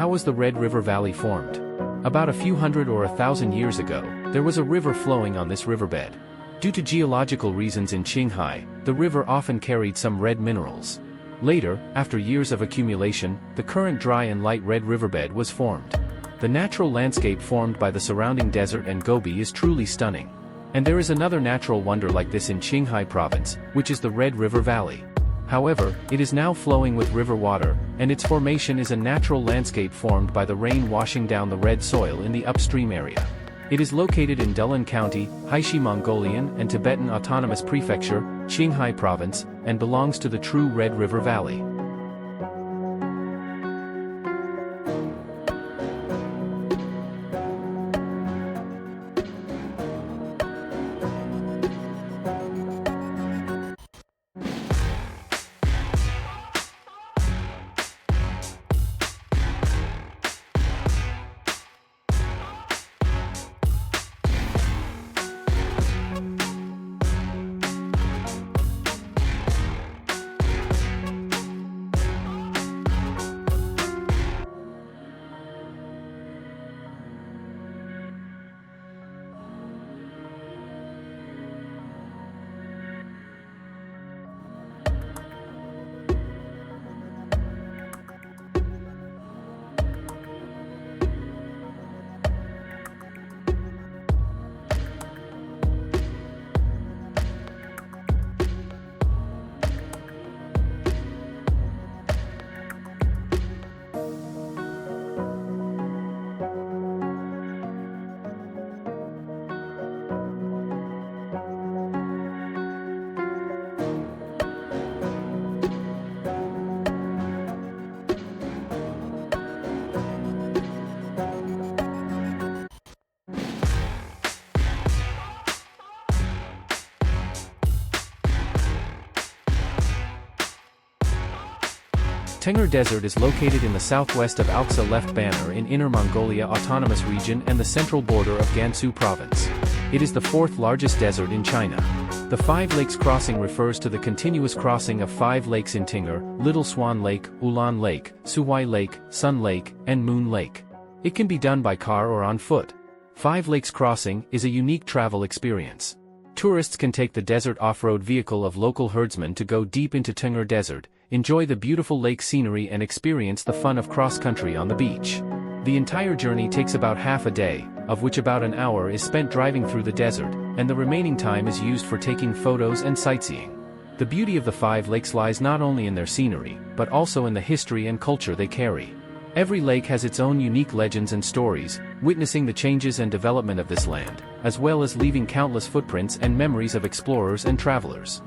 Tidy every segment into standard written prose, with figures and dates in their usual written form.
How was the Red River Valley formed? About a few hundred or 1,000 years ago, there was a river flowing on this riverbed. Due to geological reasons in Qinghai, the river often carried some red minerals. Later, after years of accumulation, the current dry and light red riverbed was formed. The natural landscape formed by the surrounding desert and Gobi is truly stunning. And there is another natural wonder like this in Qinghai province, which is the Red River Valley. However, it is now flowing with river water, and its formation is a natural landscape formed by the rain washing down the red soil in the upstream area. It is located in Duan County, Haishi Mongolian and Tibetan Autonomous Prefecture, Qinghai Province, and belongs to the true Red River Valley. Tengger Desert is located in the southwest of Alksa Left Banner in Inner Mongolia Autonomous Region and the central border of Gansu Province. It is the fourth largest desert in China. The Five Lakes Crossing refers to the continuous crossing of 5 lakes in Tengger: Little Swan Lake, Ulan Lake, Suwai Lake, Sun Lake, and Moon Lake. It can be done by car or on foot. 5 Lakes Crossing is a unique travel experience. Tourists can take the desert off-road vehicle of local herdsmen to go deep into Tengger Desert, enjoy the beautiful lake scenery and experience the fun of cross-country on the beach. The entire journey takes about half a day, of which about an hour is spent driving through the desert, and the remaining time is used for taking photos and sightseeing. The beauty of the 5 lakes lies not only in their scenery, but also in the history and culture they carry. Every lake has its own unique legends and stories, witnessing the changes and development of this land, as well as leaving countless footprints and memories of explorers and travelers.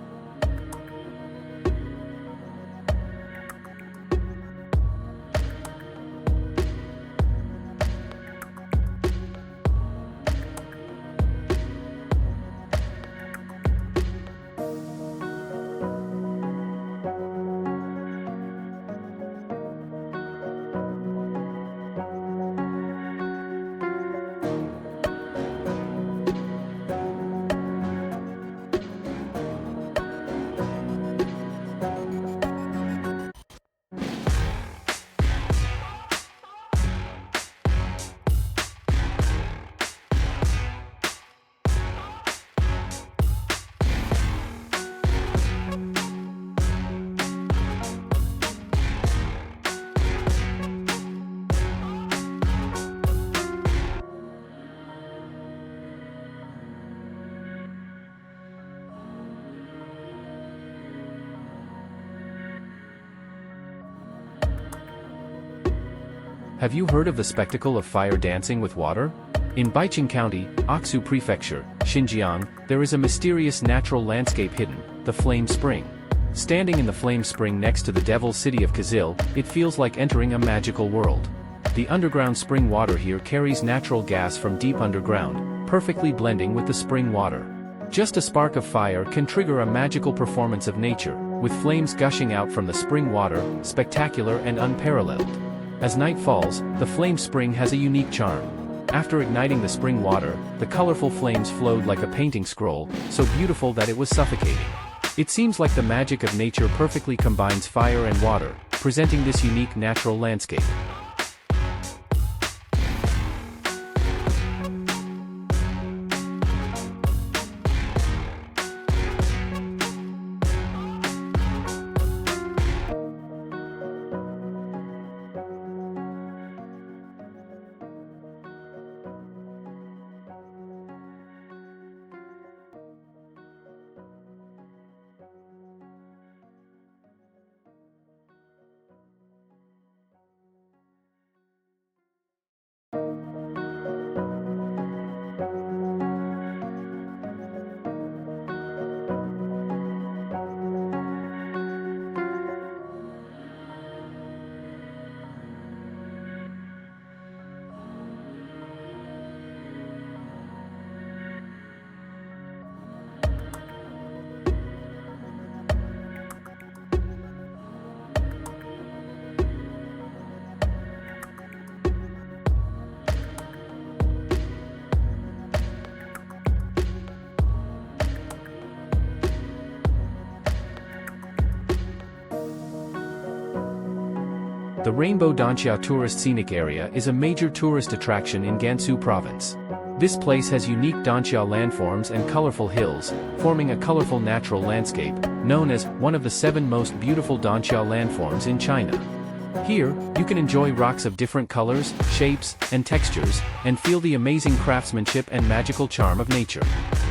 Have you heard of the spectacle of fire dancing with water? In Baiqing County, Aksu Prefecture, Xinjiang, there is a mysterious natural landscape hidden, the Flame Spring. Standing in the Flame Spring next to the Devil's City of Kazil, it feels like entering a magical world. The underground spring water here carries natural gas from deep underground, perfectly blending with the spring water. Just a spark of fire can trigger a magical performance of nature, with flames gushing out from the spring water, spectacular and unparalleled. As night falls, the Flame Spring has a unique charm. After igniting the spring water, the colorful flames flowed like a painting scroll, so beautiful that it was suffocating. It seems like the magic of nature perfectly combines fire and water, presenting this unique natural landscape. The Rainbow Danxia Tourist Scenic Area is a major tourist attraction in Gansu Province. This place has unique Danxia landforms and colorful hills, forming a colorful natural landscape, known as one of the 7 most beautiful Danxia landforms in China. Here, you can enjoy rocks of different colors, shapes, and textures, and feel the amazing craftsmanship and magical charm of nature.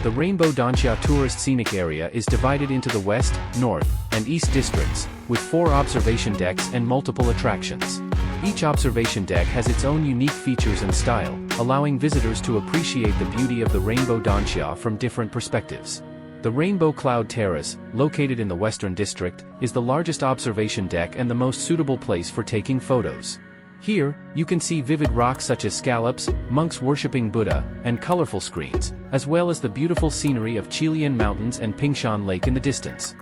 The Rainbow Danxia Tourist Scenic Area is divided into the West, North, and East districts, with 4 observation decks and multiple attractions. Each observation deck has its own unique features and style, allowing visitors to appreciate the beauty of the Rainbow Danxia from different perspectives. The Rainbow Cloud Terrace, located in the Western District, is the largest observation deck and the most suitable place for taking photos. Here, you can see vivid rocks such as scallops, monks worshipping Buddha, and colorful screens, as well as the beautiful scenery of Qilian Mountains and Pingshan Lake in the distance.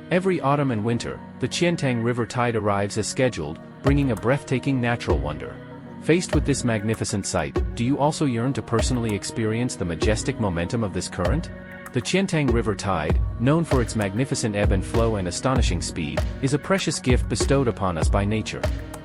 Every autumn and winter, the Chintang River tide arrives as scheduled, bringing a breathtaking natural wonder. Faced with this magnificent sight, do you also yearn to personally experience the majestic momentum of this current? The Chintang River tide, known for its magnificent ebb and flow and astonishing speed, is a precious gift bestowed upon us by nature.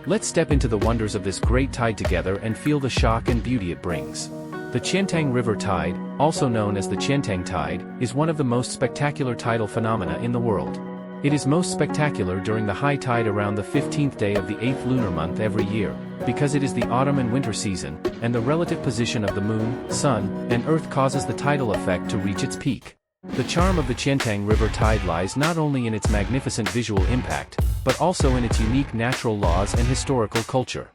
Let's step into the wonders of this great tide together and feel the shock and beauty it brings. The Chintang River tide, also known as the Chintang tide, is one of the most spectacular tidal phenomena in the world. It is most spectacular during the high tide around the 15th day of the 8th lunar month every year, because it is the autumn and winter season, and the relative position of the moon, sun, and earth causes the tidal effect to reach its peak. The charm of the Chintang River tide lies not only in its magnificent visual impact, but also in its unique natural laws and historical culture.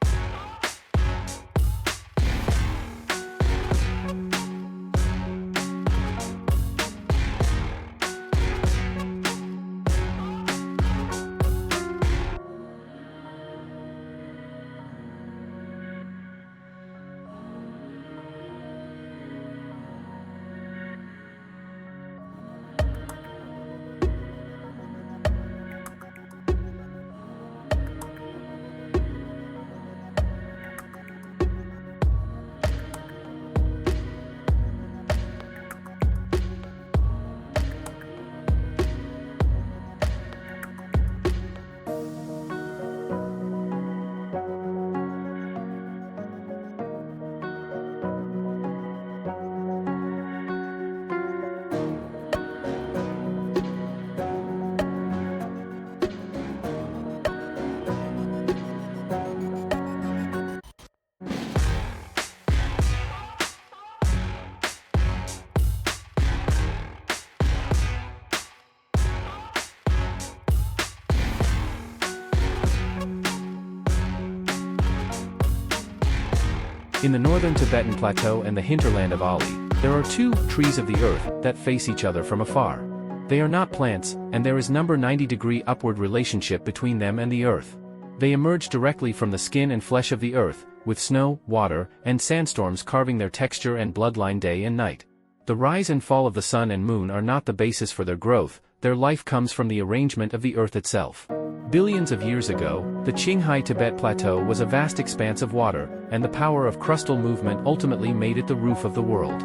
In the northern Tibetan Plateau and the hinterland of Ali, there are 2 trees of the earth that face each other from afar. They are not plants, and there is number 90-degree upward relationship between them and the earth. They emerge directly from the skin and flesh of the earth, with snow, water, and sandstorms carving their texture and bloodline day and night. The rise and fall of the sun and moon are not the basis for their growth, their life comes from the arrangement of the earth itself. Billions of years ago, the Qinghai-Tibet Plateau was a vast expanse of water, and the power of crustal movement ultimately made it the roof of the world.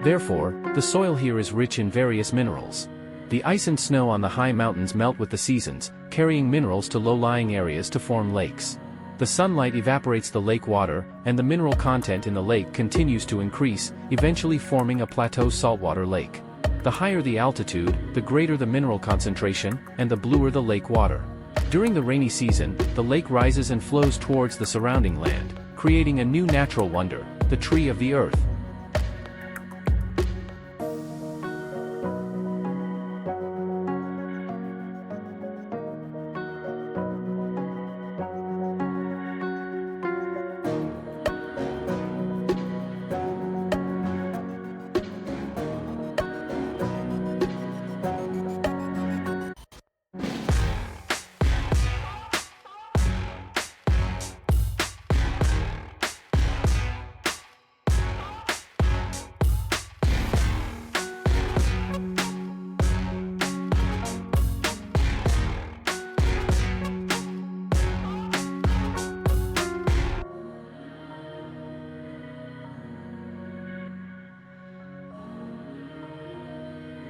Therefore, the soil here is rich in various minerals. The ice and snow on the high mountains melt with the seasons, carrying minerals to low-lying areas to form lakes. The sunlight evaporates the lake water, and the mineral content in the lake continues to increase, eventually forming a plateau saltwater lake. The higher the altitude, the greater the mineral concentration, and the bluer the lake water. During the rainy season, the lake rises and flows towards the surrounding land, creating a new natural wonder, the tree of the earth.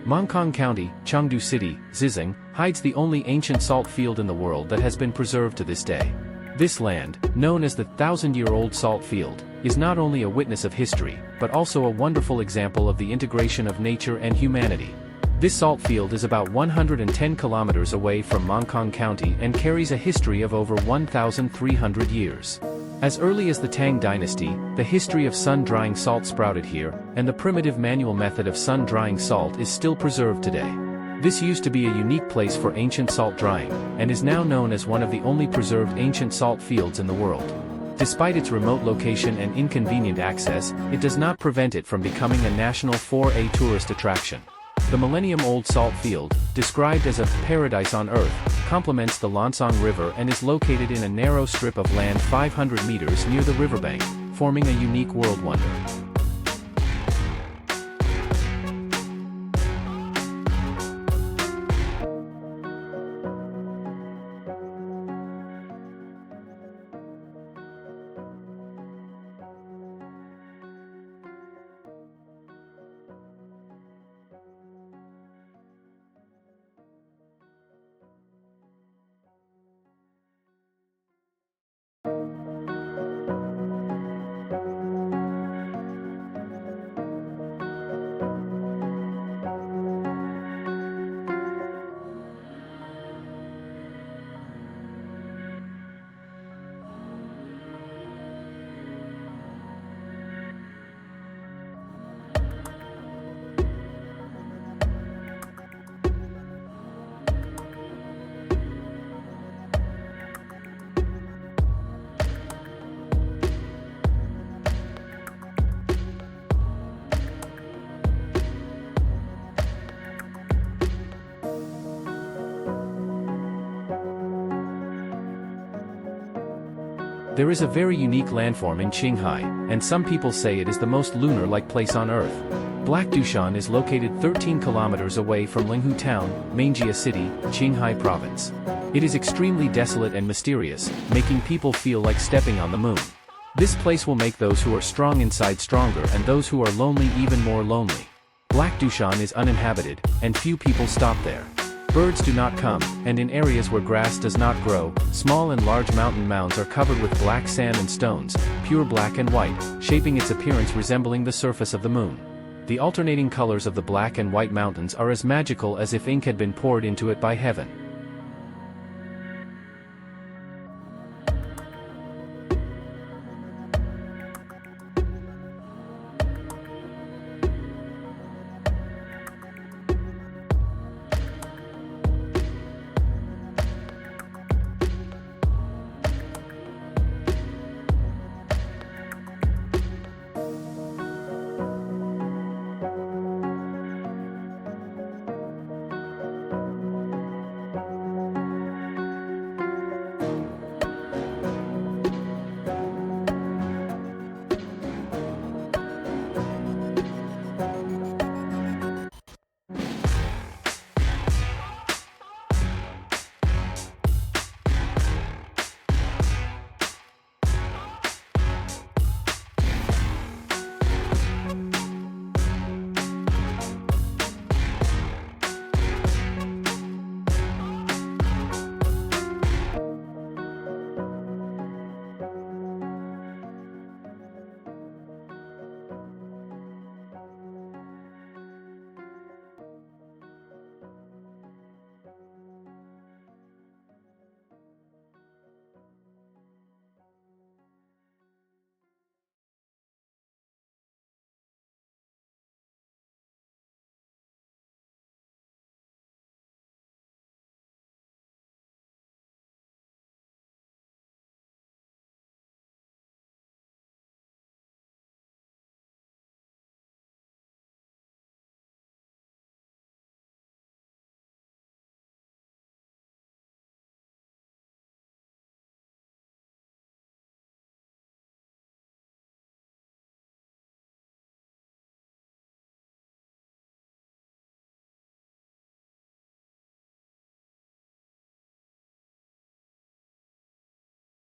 Mongkong County, Chengdu City, Zizeng, hides the only ancient salt field in the world that has been preserved to this day. This land, known as the 1,000-year-old salt field, is not only a witness of history, but also a wonderful example of the integration of nature and humanity. This salt field is about 110 kilometers away from Mongkong County and carries a history of over 1,300 years. As early as the Tang dynasty, the history of sun-drying salt sprouted here, and the primitive manual method of sun-drying salt is still preserved today. This used to be a unique place for ancient salt drying, and is now known as one of the only preserved ancient salt fields in the world. Despite its remote location and inconvenient access, it does not prevent it from becoming a national 4A tourist attraction. The millennium-old salt field, described as a paradise on Earth, complements the Lansong River and is located in a narrow strip of land 500 meters near the riverbank, forming a unique world wonder. There is a very unique landform in Qinghai, and some people say it is the most lunar-like place on Earth. Black Dushan is located 13 kilometers away from Linghu Town, Mangjia City, Qinghai Province. It is extremely desolate and mysterious, making people feel like stepping on the moon. This place will make those who are strong inside stronger and those who are lonely even more lonely. Black Dushan is uninhabited, and few people stop there. Birds do not come, and in areas where grass does not grow, small and large mountain mounds are covered with black sand and stones, pure black and white, shaping its appearance resembling the surface of the moon. The alternating colors of the black and white mountains are as magical as if ink had been poured into it by heaven.